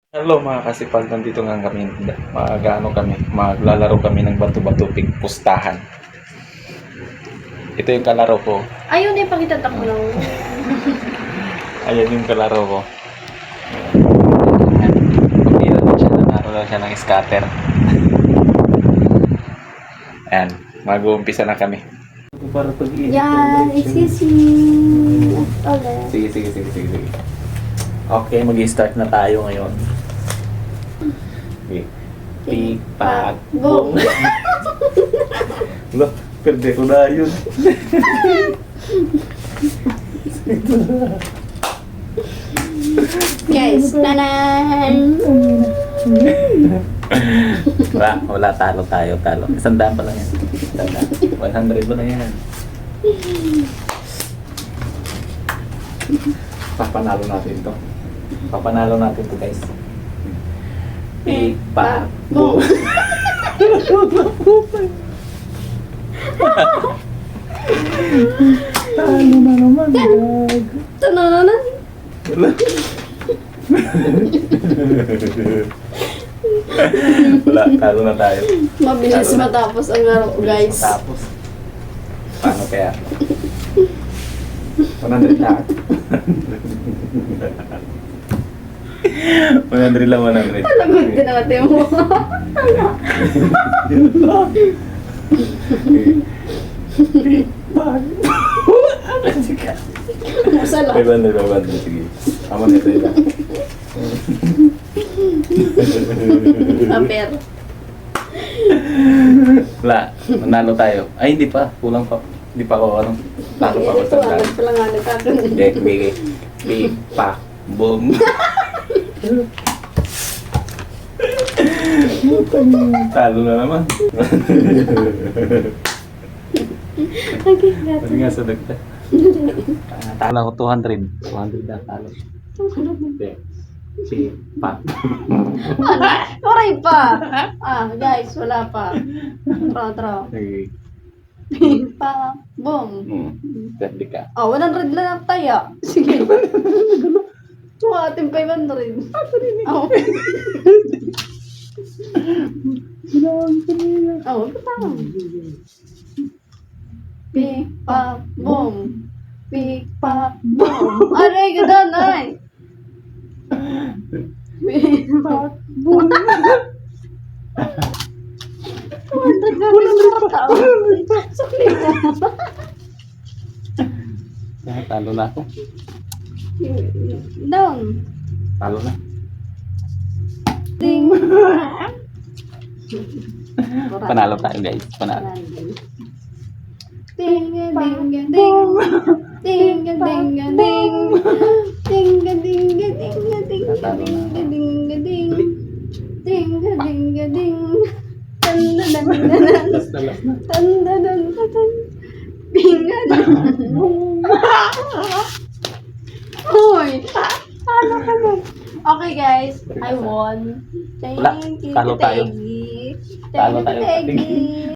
Hello mga kasipag, nandito nga kami, maglalaro kami ng bato-bato pustahan. Ito yung kalaro ko. Ayaw na ipakita takbo lang. Ayan yung kalaro ko. Pagkira din siya, nanaro lang siya ng scatter. Ayan, mag-uumpisa na kami. Para Yan, excuse me. Ulit. Sige. Okay, mag-start na tayo ngayon. Okay. Pipak, Boom. Wala, perde ko na yun. Guys, tanan. Wala, talo. Isang daan pa lang yan. 100 mo na yan. Papanalo natin to guys. Pipak, boom. Talo na naman. Tananan. Wala, talo na tayo. Mabilis Talo na. matapos ang laro, guys. Tapos, paano kaya? 100 lang. 100 lang, 100. Lagot din natin mo. Musa lang. 500. Sige. Tama na ito lang. Aper. Wala, manalo tayo. Ay, hindi pa. Kulang pa. Hindi pa ako, talo pa ako Ito, sa daan. agad pala nga nagkakaroon. Pipak, boom. Talo na naman. Okay, Pwede nga sa dagda. Talo ako 200. 200 na talo. Hindi. Pipak. Oray pa. Guys, wala pa. Tara. Okay. Pa, boom. Pwede ka. 100 lang tayo. Sige. Ating 500. Oo. Oo, tama. Pipa, boom. Pipa, boom. Aray, ganda na eh. Pipa, boom. 200 na rin sa tao. Sukli mo. Talo na ako. Down. Talo na. Ding. Panalo tayo guys. Panalo. Ding ding ding. Ding ding ding. Ding ding ding ding. Talo na. Ding ding ding. Last na. Hoy! Ano ka na? Okay guys, I won. Wala, Thank you, talo tayo. Teggy. Talo tayo. Teggy.